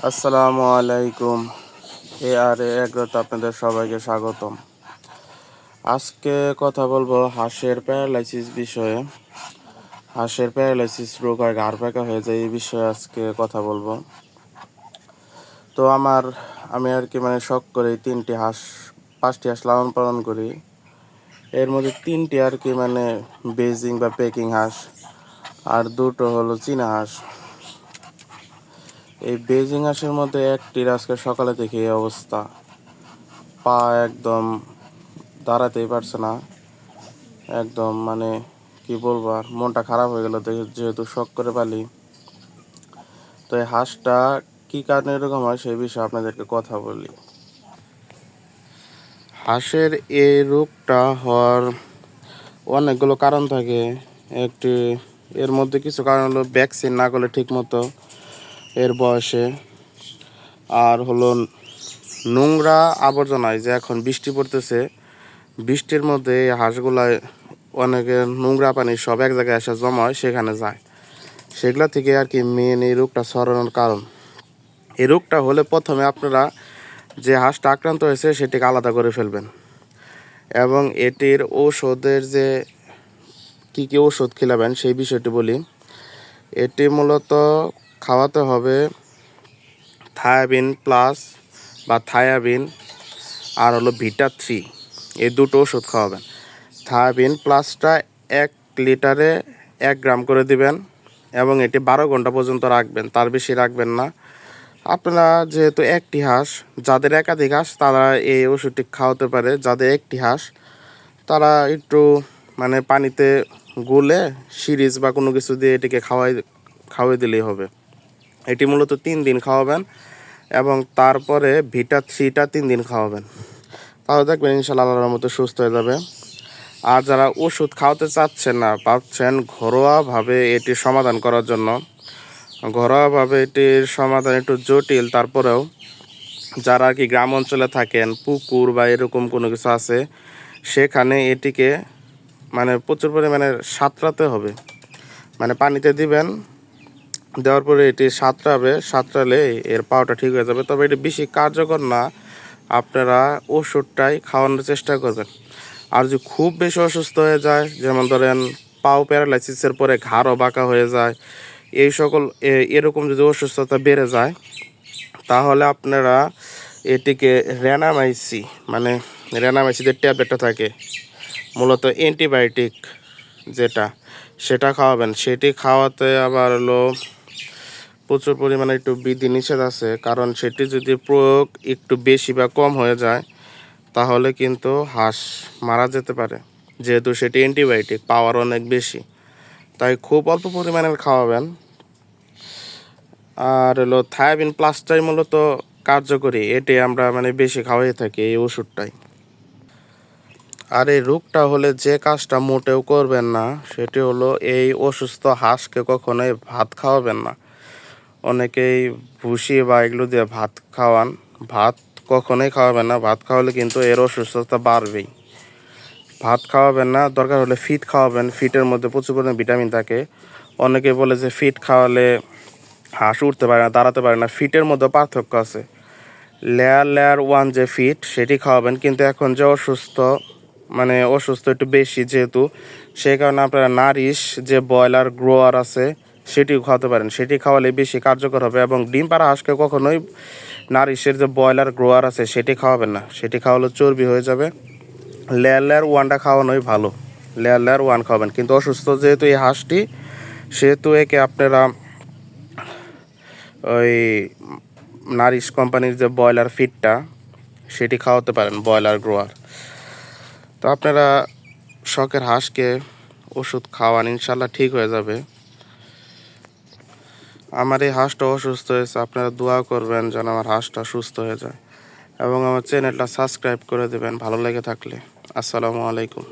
আসসালামু আলাইকুম। এগ্রোতে আপনাদের সবাইকে স্বাগতম। আজকে কথা বলবো হাঁসের প্যারালাইসিস বিষয়ে। হাঁসের প্যারালাইসিস রোগ হয়, ঘাড় পাকা হয়ে যায়, এই বিষয়ে আজকে কথা বলবো। তো আমি শখ করে 5টি হাঁস লালন পালন করি। এর মধ্যে 3টি বেজিং বা পেকিং হাঁস, আর 2টো হলো চীনা হাঁস। এই বেজিং হাঁসের মধ্যে একটির আজকে সকালে থেকে এই অবস্থা, পা একদম দাঁড়াতেই পারছে না। একদম কি বলবো, আর মনটা খারাপ হয়ে গেল যেহেতু শখ করে পালি। তো এই হাঁসটা কি কারণে এরকম হয় সেই বিষয়ে আপনাদেরকে কথা বলি। হাঁসের এই রোগটা হওয়ার অনেকগুলো কারণ থাকে। এর মধ্যে কিছু কারণ হলো ভ্যাকসিন না করলে ঠিক মতো এর বয়সে, আর হলো নোংরা আবর্জনায়, যে এখন বৃষ্টি পড়তেছে, বৃষ্টির মধ্যে এই হাঁসগুলায় অনেকের নোংরা পানি সব এক জায়গায় এসে জমা হয়, সেখানে যায়, সেগুলা থেকে মেন এই রোগটা ছড়ানোর কারণ। এই রোগটা হলে প্রথমে আপনারা যে হাঁসটা আক্রান্ত হয়েছে সেটিকে আলাদা করে ফেলবেন, এবং এটির ঔষধের যে কী কী ওষুধ খিলাবেন সেই বিষয়টি বলি। এটি মূলত খাওয়াতে হবে থায়াবিন প্লাস বা থায়াবিন, আর হলো ভিটা-3, এই দুটো ওষুধ খাওয়াবেন। থায়াবিন প্লাসটা 1 লিটারে 1 গ্রাম করে দিবেন, এবং এটি 12 ঘন্টা পর্যন্ত রাখবেন, তার বেশি রাখবেন না। আপনারা যেহেতু একটি হাঁস, যাদের একাধিক হাঁস তারা এই ওষুধটি খাওয়াতে পারে। যাদের একটি হাঁস তারা একটু পানিতে গুলে সিরিজ বা কোনো কিছু দিয়ে এটিকে খাওয়াই দিলেই হবে। এটি মূলত 3 দিন খাওয়াবেন, এবং তারপরে ভিটা-3টা 3 দিন খাওয়াবেন। তাহলে দেখবেন ইনশাআল্লাহ আল্লাহর মতো সুস্থ হয়ে যাবে। আর যারা ওষুধ খাওয়াতে চাচ্ছেন না, ভাবছেন ঘরোয়াভাবে এটির সমাধান করার জন্য, ঘরোয়াভাবে এটির সমাধান একটু জটিল, তারপরেও যারা গ্রাম অঞ্চলে থাকেন, পুকুর বা এরকম কোনো কিছু আছে, সেখানে এটিকে প্রচুর পরিমাণে সাঁতরাতে হবে। পানিতে দিবেন, দেওয়ার পরে এটি সাঁতরালে এর পাওয়াটা ঠিক হয়ে যাবে। তবে এটি বেশি কার্যকর না, আপনারা ওষুধটাই খাওয়ানোর চেষ্টা করবেন। আর যদি খুব বেশি অসুস্থ হয়ে যায়, যেমন ধরেন পাও প্যারালাইসিসের পরে ঘাড়ও বাঁকা হয়ে যায়, এরকম যদি অসুস্থতা বেড়ে যায়, তাহলে আপনারা এটিকে রেনামাইসিসের ট্যাবলেটটা থাকে, মূলত অ্যান্টিবায়োটিক সেটা খাওয়াবেন। সেটি খাওয়াতে আবার হলো প্রচুর পরিমাণে একটু বিধিনিষেধ আছে, কারণ সেটি যদি প্রয়োগ একটু বেশি বা কম হয়ে যায় তাহলে কিন্তু হাঁস মারা যেতে পারে, যেহেতু সেটি অ্যান্টিবায়োটিক, পাওয়ার অনেক বেশি, তাই খুব অল্প পরিমাণের খাওয়াবেন। আর হলো থায়াবিন প্লাসটাই মূলত কার্যকরী, এটি আমরা বেশি খাওয়াই থাকি, এই ওষুধটাই। আর এই রোগটা হলে যে কাজটা মোটেও করবেন না সেটি হলো এই অসুস্থ হাঁসকে কখনোই ভাত খাওয়াবেন না। অনেকেই ভুসি বা এগুলো দিয়ে ভাত খাওয়ান, ভাত কখনোই খাওয়াবেন না। ভাত খাওয়ালে কিন্তু এর অসুস্থতা বাড়বেই। ভাত খাওয়াবেন না, দরকার হলে ফিড খাওয়াবেন। ফিটের মধ্যে প্রচুর পরিমাণে ভিটামিন থাকে। অনেকে বলে যে ফিড খাওয়ালে হাঁস উঠতে পারে না, দাঁড়াতে পারে না। ফিটের মধ্যে পার্থক্য আছে। লেয়ার 1 যে ফিট সেটি খাওয়াবেন, কিন্তু এখন যে অসুস্থ একটু বেশি যেহেতু, সেই কারণে আপনারা নারিশ যে ব্রয়লার গ্রোয়ার আছে সেটিও খাওয়াতে পারেন। সেটি খাওয়ালে বেশি কার্যকর হবে। এবং ডিম পাড়া হাঁসকে কখনোই নারিশের যে ব্রয়লার গ্রোয়ার আছে সেটি খাওয়াবেন না, সেটি খাওয়ালে চর্বি হয়ে যাবে। লেয়ার 1টা খাওয়ানোই ভালো, লেয়ার 1 খাওয়াবেন। কিন্তু অসুস্থ যেহেতু এই হাঁসটি, সেহেতু একে আপনারা ওই নারিশ কোম্পানির যে ব্রয়লার ফিডটা সেটি খাওয়াতে পারেন, ব্রয়লার গ্রোয়ার। তো আপনারা শখের হাঁসকে ওষুধ খাওয়ান, ইনশাল্লাহ ঠিক হয়ে যাবে। আমার এই হাঁসটা অসুস্থ হয়েছে, আপনারা দোয়া করবেন যেন আমার হাঁসটা সুস্থ হয়ে যায়, এবং আমার চ্যানেলটা সাবস্ক্রাইব করে দেবেন ভালো লেগে থাকলে। আসসালামু আলাইকুম।